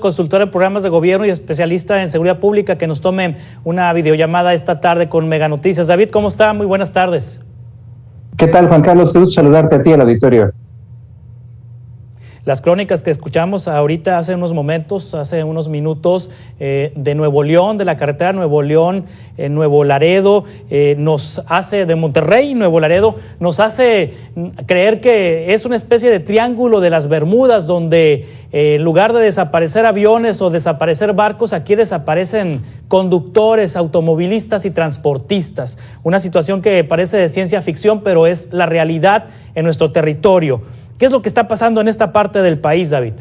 consultor en programas de gobierno y especialista en seguridad pública, que nos tome una videollamada esta tarde con Mega Noticias. David, ¿cómo está? Muy buenas tardes. ¿Qué tal, Juan Carlos? Qué gusto saludarte a ti, al auditorio. Las crónicas que escuchamos ahorita hace unos minutos, de Nuevo León, de la carretera Nuevo León, Nuevo Laredo, de Monterrey, Nuevo Laredo, nos hace creer que es una especie de triángulo de las Bermudas, donde en lugar de desaparecer aviones o desaparecer barcos, aquí desaparecen conductores, automovilistas y transportistas. Una situación que parece de ciencia ficción, pero es la realidad en nuestro territorio. ¿Qué es lo que está pasando en esta parte del país, David?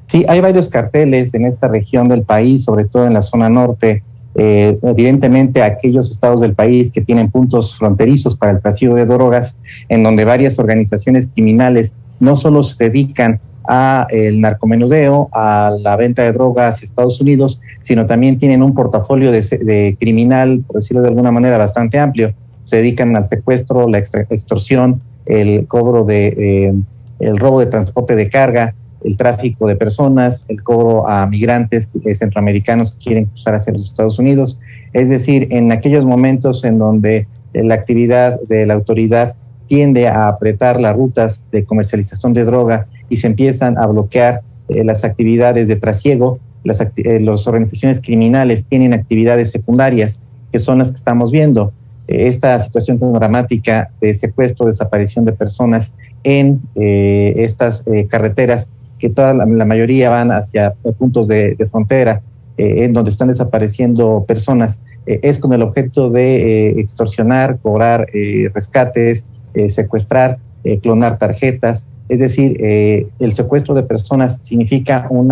Sí, hay varios carteles en esta región del país, sobre todo en la zona norte. Evidentemente, aquellos estados del país que tienen puntos fronterizos para el tráfico de drogas, en donde varias organizaciones criminales no solo se dedican a el narcomenudeo, a la venta de drogas a Estados Unidos, sino también tienen un portafolio de criminal, por decirlo de alguna manera, bastante amplio. Se dedican al secuestro, la extorsión, el cobro el robo de transporte de carga, el tráfico de personas, el cobro a migrantes centroamericanos que quieren cruzar hacia los Estados Unidos. Es decir, en aquellos momentos en donde la actividad de la autoridad tiende a apretar las rutas de comercialización de droga y se empiezan a bloquear las actividades de trasiego, las organizaciones criminales tienen actividades secundarias, que son las que estamos viendo. Esta situación tan dramática de secuestro, desaparición de personas en estas carreteras, que la mayoría van hacia puntos de frontera, en donde están desapareciendo personas, es con el objeto de extorsionar, cobrar rescates, secuestrar, clonar tarjetas. Es decir, el secuestro de personas significa un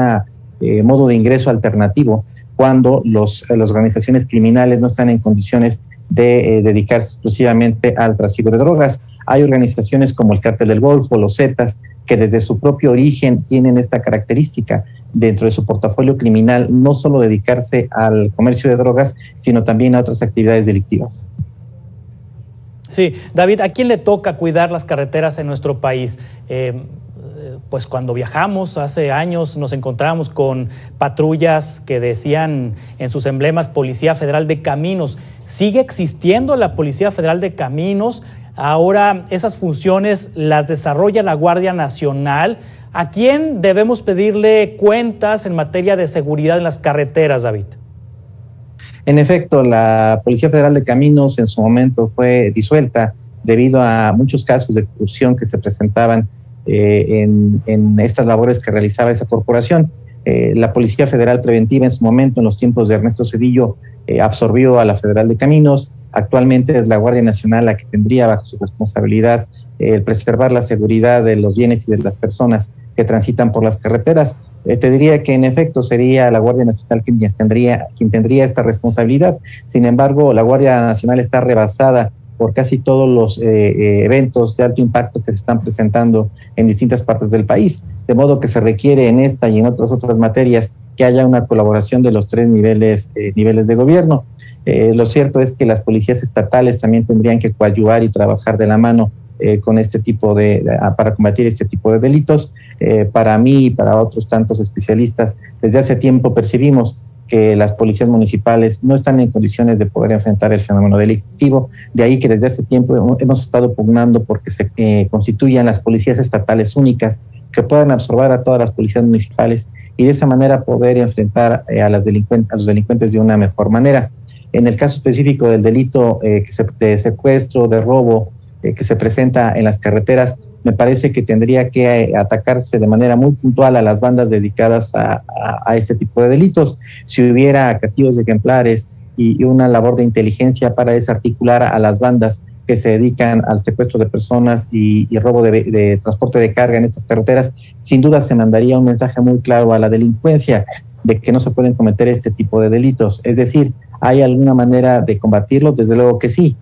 modo de ingreso alternativo cuando las organizaciones criminales no están en condiciones de dedicarse exclusivamente al tráfico de drogas. Hay organizaciones como el Cártel del Golfo, los Zetas, que desde su propio origen tienen esta característica dentro de su portafolio criminal, no solo dedicarse al comercio de drogas, sino también a otras actividades delictivas. Sí, David, ¿a quién le toca cuidar las carreteras en nuestro país? Pues cuando viajamos hace años nos encontramos con patrullas que decían en sus emblemas Policía Federal de Caminos. ¿Sigue existiendo la Policía Federal de Caminos? Ahora esas funciones las desarrolla la Guardia Nacional. ¿A quién debemos pedirle cuentas en materia de seguridad en las carreteras, David? En efecto, la Policía Federal de Caminos en su momento fue disuelta debido a muchos casos de corrupción que se presentaban en estas labores que realizaba esa corporación. La Policía Federal Preventiva en su momento, en los tiempos de Ernesto Zedillo, absorbió a la Federal de Caminos. Actualmente es la Guardia Nacional la que tendría bajo su responsabilidad el preservar la seguridad de los bienes y de las personas que transitan por las carreteras. Te diría que en efecto sería la Guardia Nacional quien tendría esta responsabilidad. Sin embargo, la Guardia Nacional está rebasada por casi todos los eventos de alto impacto que se están presentando en distintas partes del país, de modo que se requiere en esta y en otras materias que haya una colaboración de los tres niveles de gobierno. Lo cierto es que las policías estatales también tendrían que coadyuvar y trabajar de la mano con para combatir este tipo de delitos. Para mí y para otros tantos especialistas, desde hace tiempo percibimos que las policías municipales no están en condiciones de poder enfrentar el fenómeno delictivo. De ahí que desde hace tiempo hemos estado pugnando porque se constituyan las policías estatales únicas que puedan absorber a todas las policías municipales y de esa manera poder enfrentar a los delincuentes de una mejor manera. En el caso específico del delito de secuestro, de robo, que se presenta en las carreteras, me parece que tendría que atacarse de manera muy puntual a las bandas dedicadas a este tipo de delitos. Si hubiera castigos ejemplares y una labor de inteligencia para desarticular a las bandas que se dedican al secuestro de personas y robo de transporte de carga en estas carreteras, sin duda se mandaría un mensaje muy claro a la delincuencia de que no se pueden cometer este tipo de delitos. Es decir, ¿hay alguna manera de combatirlo? Desde luego que sí.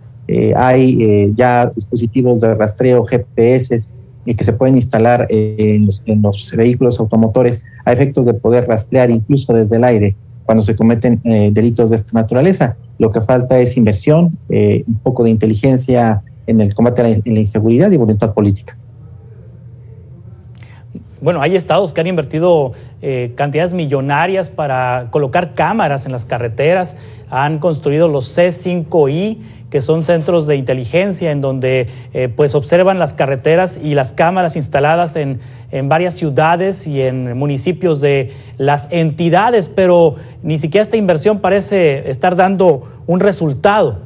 Hay ya dispositivos de rastreo, GPS, que se pueden instalar en los vehículos automotores a efectos de poder rastrear incluso desde el aire cuando se cometen delitos de esta naturaleza. Lo que falta es inversión, un poco de inteligencia en el combate a la inseguridad y voluntad política. bueno, hay estados que han invertido cantidades millonarias para colocar cámaras en las carreteras, han construido los C5I, que son centros de inteligencia en donde pues observan las carreteras y las cámaras instaladas en varias ciudades y en municipios de las entidades, pero ni siquiera esta inversión parece estar dando un resultado.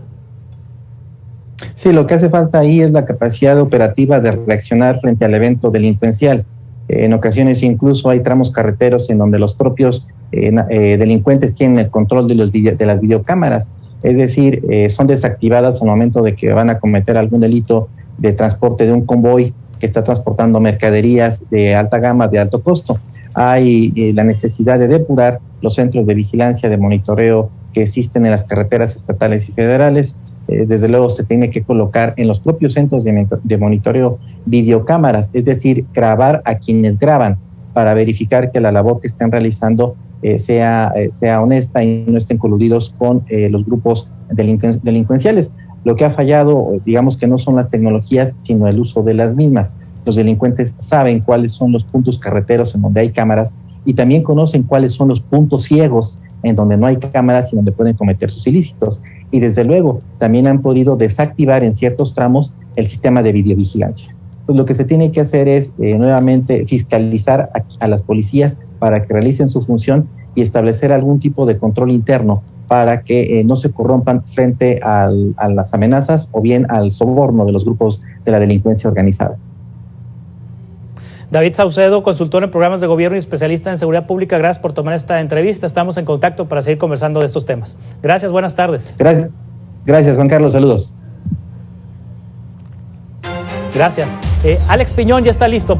Sí, lo que hace falta ahí es la capacidad operativa de reaccionar frente al evento delincuencial. En ocasiones incluso hay tramos carreteros en donde los propios delincuentes tienen el control de las videocámaras, es decir, son desactivadas al momento de que van a cometer algún delito de transporte de un convoy que está transportando mercaderías de alta gama, de alto costo. Hay la necesidad de depurar los centros de vigilancia, de monitoreo que existen en las carreteras estatales y federales. Desde luego se tiene que colocar en los propios centros de monitoreo videocámaras, es decir, grabar a quienes graban para verificar que la labor que estén realizando sea honesta y no estén coludidos con los grupos delincuenciales. Lo que ha fallado, digamos que no son las tecnologías, sino el uso de las mismas. Los delincuentes saben cuáles son los puntos carreteros en donde hay cámaras y también conocen cuáles son los puntos ciegos en donde no hay cámaras y donde pueden cometer sus ilícitos. Y desde luego también han podido desactivar en ciertos tramos el sistema de videovigilancia. Pues lo que se tiene que hacer es nuevamente fiscalizar a las policías para que realicen su función y establecer algún tipo de control interno para que no se corrompan frente a las amenazas o bien al soborno de los grupos de la delincuencia organizada. David Saucedo, consultor en programas de gobierno y especialista en seguridad pública, gracias por tomar esta entrevista. Estamos en contacto para seguir conversando de estos temas. Gracias, buenas tardes. Gracias, Juan Carlos, saludos. Gracias. Alex Piñón ya está listo para